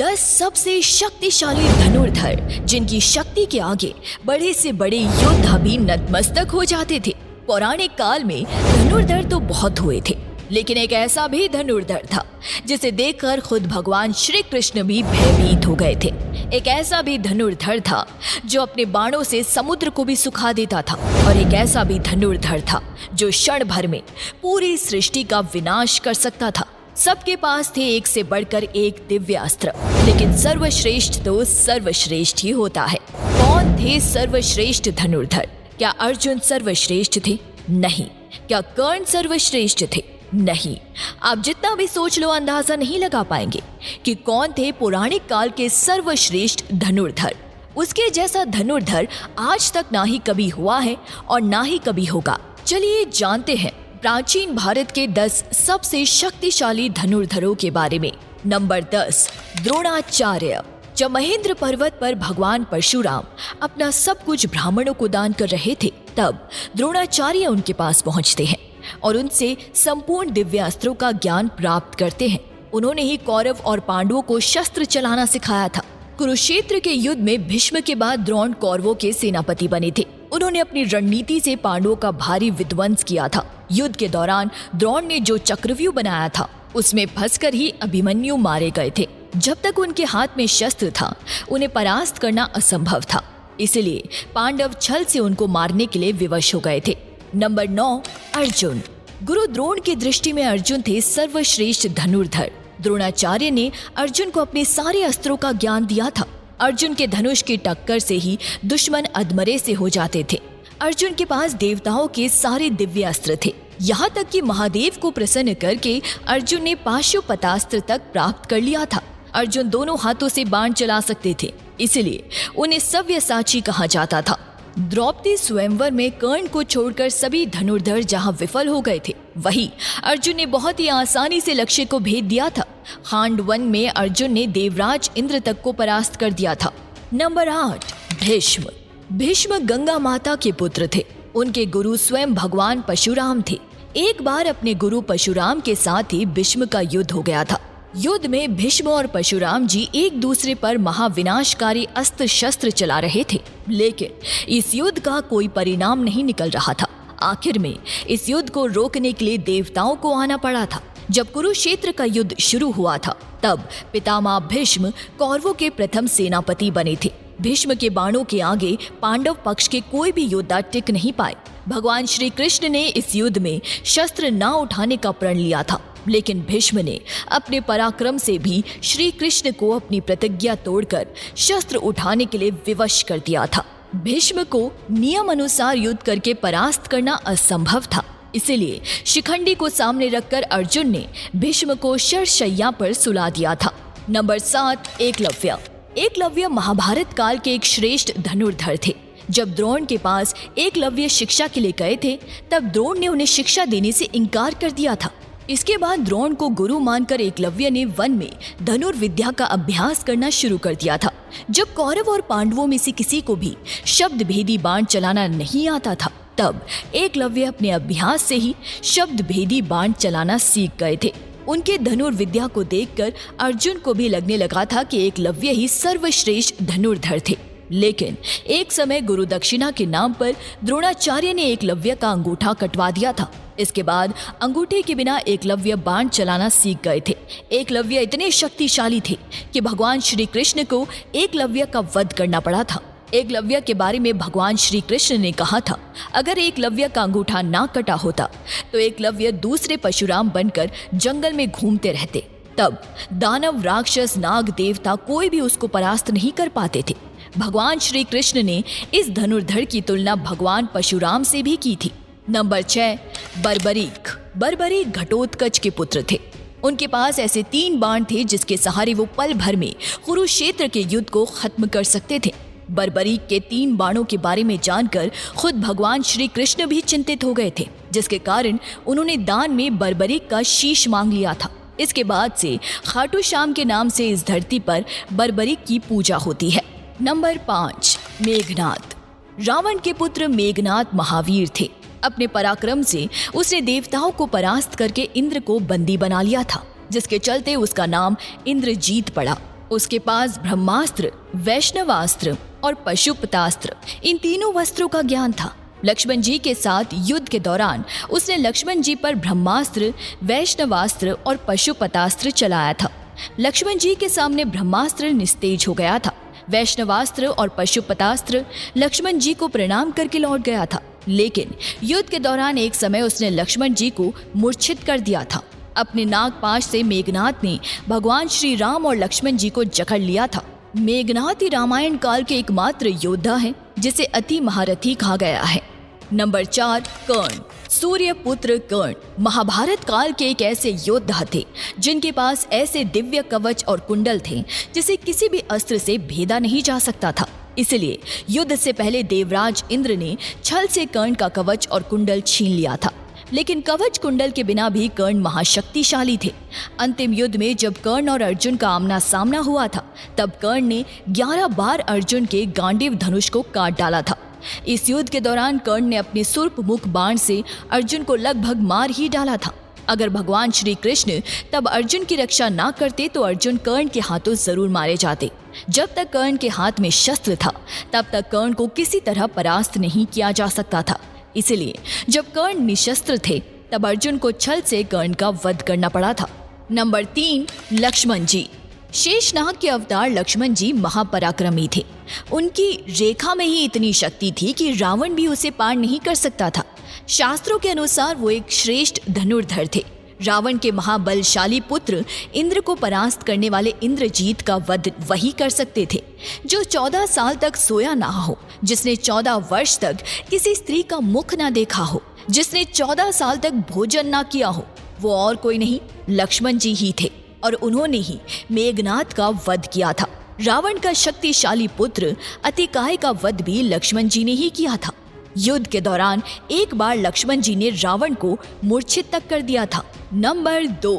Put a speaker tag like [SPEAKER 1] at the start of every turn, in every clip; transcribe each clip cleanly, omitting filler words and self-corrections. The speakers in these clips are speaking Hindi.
[SPEAKER 1] 10 सबसे शक्तिशाली धनुर्धर जिनकी शक्ति के आगे बड़े से बड़े योद्धा भी नतमस्तक हो जाते थे। पौराणिक काल में धनुर्धर तो बहुत हुए थे, लेकिन एक ऐसा भी धनुर्धर था जिसे देखकर खुद भगवान श्री कृष्ण भी भयभीत हो गए थे। एक ऐसा भी धनुर्धर था जो अपने बाणों से समुद्र को भी सुखा देता था, और एक ऐसा भी धनुर्धर था जो क्षण भर में पूरी सृष्टि का विनाश कर सकता था। सबके पास थे एक से बढ़कर एक दिव्य अस्त्र, लेकिन सर्वश्रेष्ठ तो सर्वश्रेष्ठ ही होता है। कौन थे सर्वश्रेष्ठ धनुर्धर? क्या अर्जुन सर्वश्रेष्ठ थे? नहीं। क्या कर्ण सर्वश्रेष्ठ थे? नहीं। आप जितना भी सोच लो अंदाजा नहीं लगा पाएंगे कि कौन थे पौराणिक काल के सर्वश्रेष्ठ धनुर्धर। उसके जैसा धनुर्धर आज तक ना ही कभी हुआ है और ना ही कभी होगा। चलिए जानते हैं प्राचीन भारत के 10 सबसे शक्तिशाली धनुर्धरों के बारे में। नंबर 10, द्रोणाचार्य। जब महेंद्र पर्वत पर भगवान परशुराम अपना सब कुछ ब्राह्मणों को दान कर रहे थे, तब द्रोणाचार्य उनके पास पहुंचते हैं और उनसे संपूर्ण दिव्यास्त्रों का ज्ञान प्राप्त करते हैं। उन्होंने ही कौरव और पांडवों को शस्त्र चलाना सिखाया था। कुरुक्षेत्र के युद्ध में भीष्म के बाद द्रोण कौरवों के सेनापति बने थे। उन्होंने अपनी रणनीति से पांडवों का भारी विध्वंस किया था। युद्ध के दौरान द्रोण ने जो चक्रव्यूह बनाया था, उसमें फंसकर ही अभिमन्यु मारे गए थे। जब तक उनके हाथ में शस्त्र था, उन्हें परास्त करना असंभव था। इसलिए पांडव छल से उनको मारने के लिए विवश हो गए थे। नंबर 9, अर्जुन। गुरु द्रोण की दृष्टि में अर्जुन थे सर्वश्रेष्ठ धनुर्धर। द्रोणाचार्य ने अर्जुन को अपने सारे अस्त्रों का ज्ञान दिया था। अर्जुन के धनुष की टक्कर से ही दुश्मन अधमरे से हो जाते थे। अर्जुन के पास देवताओं के सारे दिव्य अस्त्र थे। यहाँ तक कि महादेव को प्रसन्न करके अर्जुन ने पाशुपतास्त्र तक प्राप्त कर लिया था। अर्जुन दोनों हाथों से बाण चला सकते थे, इसलिए उन्हें सव्यसाची कहा जाता था। द्रौपदी स्वयंवर में कर्ण को छोड़कर सभी धनुर्धर जहां विफल हो गए थे, वहीं अर्जुन ने बहुत ही आसानी से लक्ष्य को भेद दिया था। खांडवन में अर्जुन ने देवराज इंद्र तक को परास्त कर दिया था। नंबर 8, भीष्म। भीष्म गंगा माता के पुत्र थे। उनके गुरु स्वयं भगवान परशुराम थे। एक बार अपने गुरु परशुराम के साथ ही भीष्म का युद्ध हो गया था। युद्ध में भीष्म और परशुराम जी एक दूसरे पर महाविनाशकारी अस्त्र शस्त्र चला रहे थे, लेकिन इस युद्ध का कोई परिणाम नहीं निकल रहा था। आखिर में इस युद्ध को रोकने के लिए देवताओं को आना पड़ा था। जब कुरुक्षेत्र का युद्ध शुरू हुआ था, तब पितामह भीष्म कौरवों के प्रथम सेनापति बने थे। भीष्म के बाणों के आगे पांडव पक्ष के कोई भी योद्धा टिक नहीं पाए। भगवान श्री कृष्ण ने इस युद्ध में शस्त्र न उठाने का प्रण लिया था, लेकिन भीष्म ने अपने पराक्रम से भी श्री कृष्ण को अपनी प्रतिज्ञा तोड़कर शस्त्र उठाने के लिए विवश कर दिया था। भीष्म को नियम अनुसार युद्ध करके परास्त करना असंभव था, इसलिए शिखंडी को सामने रखकर अर्जुन ने भीष्म को शरशैया पर सुला दिया था। नंबर 7, एकलव्य। एकलव्य महाभारत काल के एक श्रेष्ठ धनुर्धर थे। जब द्रोण के पास एकलव्य शिक्षा के लिए गए थे, तब द्रोण ने उन्हें शिक्षा देने से इनकार कर दिया था। इसके बाद द्रोण को गुरु मानकर एकलव्य ने वन में धनुर्विद्या का अभ्यास करना शुरू कर दिया था। जब कौरव और पांडवों में से किसी को भी शब्द भेदी बाण चलाना नहीं आता था, तब एकलव्य अपने अभ्यास से ही शब्द भेदी बाण चलाना सीख गए थे। उनके धनुर्विद्या को देखकर अर्जुन को भी लगने लगा था कि एकलव्य ही सर्वश्रेष्ठ धनुर्धर थे। लेकिन एक समय गुरु दक्षिणा के नाम पर द्रोणाचार्य ने एकलव्य का अंगूठा कटवा दिया था। इसके बाद अंगूठे के बिना एकलव्य बाण चलाना सीख गए थे। एकलव्य इतने शक्तिशाली थे कि भगवान श्री कृष्ण को एकलव्य का वध करना पड़ा था। एकलव्य के बारे में भगवान श्री कृष्ण ने कहा था, अगर एकलव्य का अंगूठा ना कटा होता तो एकलव्य दूसरे परशुराम बनकर जंगल में घूमते रहते। तब दानव, राक्षस, नाग, देवता कोई भी उसको परास्त नहीं कर पाते थे। भगवान श्री कृष्ण ने इस धनुर्धर की तुलना भगवान परशुराम से भी की थी। नंबर 6, बर्बरीक। बर्बरीक घटोत्कच के पुत्र थे। उनके पास ऐसे 3 बाण थे जिसके सहारे वो पल भर में कुरुक्षेत्र के युद्ध को खत्म कर सकते थे। बर्बरीक के 3 बाणों के बारे में जानकर खुद भगवान श्री कृष्ण भी चिंतित हो गए थे, जिसके कारण उन्होंने दान में बर्बरीक का शीश मांग लिया था। इसके बाद से खाटू श्याम के नाम से इस धरती पर बर्बरीक की पूजा होती है। नंबर 5, मेघनाद। रावण के पुत्र मेघनाद महावीर थे। अपने पराक्रम से उसने देवताओं को परास्त करके इंद्र को बंदी बना लिया था, जिसके चलते उसका नाम इंद्रजीत पड़ा। उसके पास ब्रह्मास्त्र, वैष्णवास्त्र और पशुपतास्त्र, इन तीनों वस्त्रों का ज्ञान था। लक्ष्मण जी के साथ युद्ध के दौरान उसने लक्ष्मण जी पर ब्रह्मास्त्र, वैष्णवास्त्र और पशुपतास्त्र चलाया था। लक्ष्मण जी के सामने ब्रह्मास्त्र निस्तेज हो गया था। वैष्णवास्त्र और पशुपतास्त्र लक्ष्मण जी को प्रणाम करके लौट गया था, लेकिन युद्ध के दौरान एक समय उसने लक्ष्मण जी को मूर्छित कर दिया था। अपने नागपाश से मेघनाद ने भगवान श्री राम और लक्ष्मण जी को जकड़ लिया था। मेघनाद ही रामायण काल के एकमात्र योद्धा हैं जिसे अति महारथी कहा गया है। नंबर 4, कर्ण। सूर्य पुत्र कर्ण महाभारत काल के एक ऐसे योद्धा थे जिनके पास ऐसे दिव्य कवच और कुंडल थे जिसे किसी भी अस्त्र से भेदा नहीं जा सकता था। इसलिए युद्ध से पहले देवराज इंद्र ने छल से कर्ण का कवच और कुंडल छीन लिया था, लेकिन कवच कुंडल के बिना भी कर्ण महाशक्तिशाली थे। अंतिम युद्ध में जब कर्ण और अर्जुन का आमना सामना हुआ था, तब कर्ण ने 11 बार अर्जुन के गांडीव धनुष को काट डाला था। इस युद्ध के दौरान कर्ण ने अपने सुर्प मुख बाण से अर्जुन को लगभग मार ही डाला था। अगर भगवान श्री कृष्ण तब अर्जुन की रक्षा ना करते तो अर्जुन कर्ण के हाथों जरूर मारे जाते। जब तक कर्ण के हाथ में शस्त्र था, तब तक कर्ण को किसी तरह परास्त नहीं किया जा सकता था। इसलिए जब कर्ण निशस्त्र थे, तब अर्जुन को छल से कर्ण का वध करना पड़ा था। नंबर 3, लक्ष्मण जी। शेषनाग के अवतार लक्ष्मण जी महापराक्रमी थे। उनकी रेखा में ही इतनी शक्ति थी कि रावण भी उसे पार नहीं कर सकता था। शास्त्रों के अनुसार वो एक श्रेष्ठ धनुर्धर थे। रावण के महाबलशाली पुत्र इंद्र को परास्त करने वाले इंद्रजीत का वध वही कर सकते थे जो 14 साल तक सोया ना हो, जिसने 14 वर्ष तक किसी स्त्री का मुख ना देखा हो, जिसने 14 साल तक भोजन ना किया हो। वो और कोई नहीं, लक्ष्मण जी ही थे, और उन्होंने ही मेघनाद का वध किया था। रावण का शक्तिशाली पुत्र अतिकाय का वध भी लक्ष्मण जी ने ही किया था। युद्ध के दौरान एक बार लक्ष्मण जी ने रावण को मूर्छित तक कर दिया था। नंबर 2,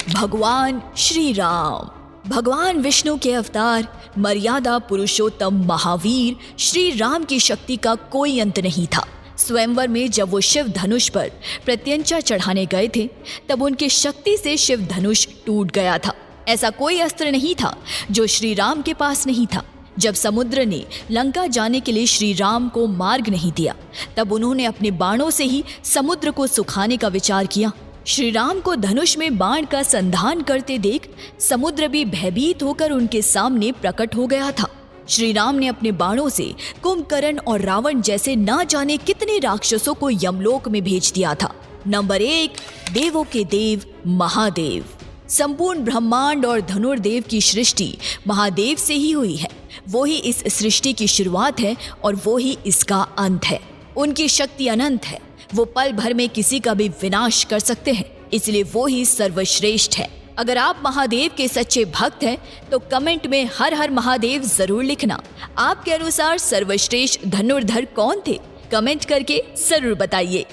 [SPEAKER 1] भगवान श्री राम। भगवान विष्णु के अवतार, मर्यादा पुरुषोत्तम महावीर श्री राम की शक्ति का कोई अंत नहीं था। स्वयंवर में जब वो शिव धनुष पर प्रत्यंचा चढ़ाने गए थे, तब उनकी शक्ति से शिव धनुष टूट गया था। ऐसा कोई अस्त्र नहीं था जो श्री राम के पास नहीं था। जब समुद्र ने लंका जाने के लिए श्री राम को मार्ग नहीं दिया, तब उन्होंने अपने बाणों से ही समुद्र को सुखाने का विचार किया। श्री राम को धनुष में बाण का संधान करते देख समुद्र भी भयभीत होकर उनके सामने प्रकट हो गया था। श्री राम ने अपने बाणों से कुंभकर्ण और रावण जैसे ना जाने कितने राक्षसों को यमलोक में भेज दिया था। नंबर 1, देवों के देव महादेव। संपूर्ण ब्रह्मांड और धनुर्देव की सृष्टि महादेव से ही हुई है। वो ही इस सृष्टि की शुरुआत है और वो ही इसका अंत है। उनकी शक्ति अनंत है। वो पल भर में किसी का भी विनाश कर सकते हैं, इसलिए वो ही सर्वश्रेष्ठ है। अगर आप महादेव के सच्चे भक्त हैं तो कमेंट में हर हर महादेव जरूर लिखना। आपके अनुसार सर्वश्रेष्ठ धनुर्धर कौन थे? कमेंट करके जरूर बताइए।